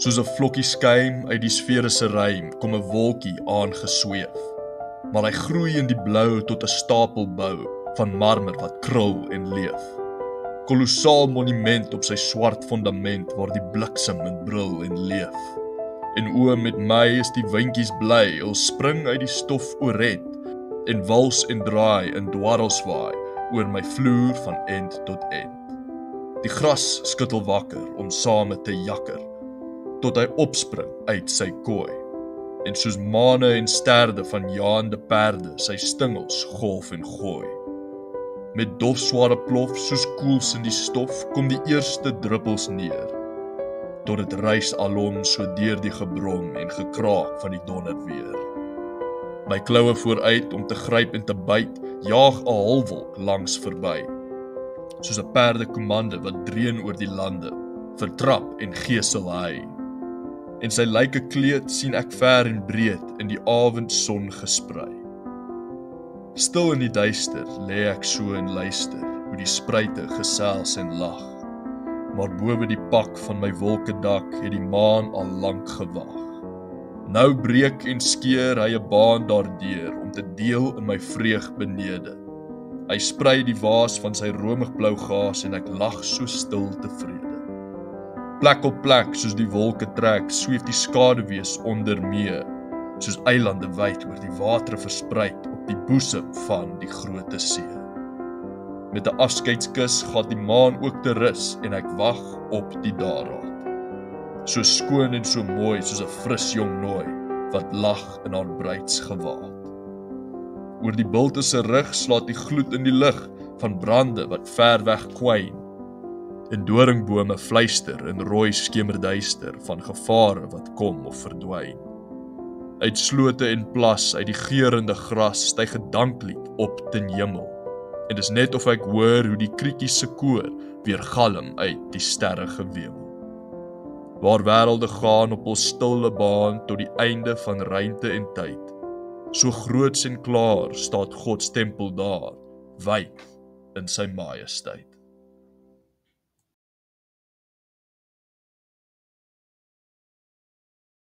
Soos 'n vlokkie skuim uit die sferiese ruim kom 'n wolkie aangesweef. Maar hy groei in die blou tot 'n stapelbou van marmer wat krul en leef. Kolossaal monument op sy swart fondament waar die bliksem in brul en leef. En o, met my is die windjies bly, hulle spring uit die stof ooret en wals en draai in dwarrelswaai oor my vloer van end tot end. Die gras skuttel wakker om same te jakker, tot hy opspring uit sy kooi, en soos mane en sterde van jaande perde sy stingels golf en gooi. Met dofsware plof soos koels in die stof kom die eerste druppels neer, tot het reis alom so deur die gebrom en gekraak van die donderweer. My kloue vooruit om te gryp en te byt, jaag 'n holwolk langs verby, soos 'n perdekommande wat dreun oor die lande, vertrap en gesel hy. En sy lyke kleed sien ek ver en breed in die avondson gesprei. Stil in die duister lê ek so en luister hoe die spruite gesels en lag. Maar bowe die pak van my wolkedak het die maan al lank gewag. Nou breek en skeer hy 'n baan daardeur om te deel in my vreug benede. Hy sprei die waas van sy romigblou gaas en ek lag so stil tevrede. Plek op plek soos die wolke trek, sweef die skaduwees onder mee, soos eilande wyd oor die water verspreid op die boesem van die groote see. Met 'n afskeidskus gaan die maan ook te rus en ek wag op die daraad. So skoon en so mooi soos 'n fris jong nooi wat lag in haar bruidsgewaad. Oor die bulte se rug slaat die gloed in die lug van brande wat ver weg kwyn. En doringbome fluister in rooi skemerduister van gevare wat kom of verdwyn. Uit slote en plas, uit die geurende gras, styg 'n danklied op ten hemel. En dis net of ek hoor hoe die kriekies se koor weer galm uit die sterre gewemel. Waar wêrelde gaan op ons stille baan tot die einde van ruimte en tyd. So groots en klaar staat God se tempel daar, wyd in sy majesteit.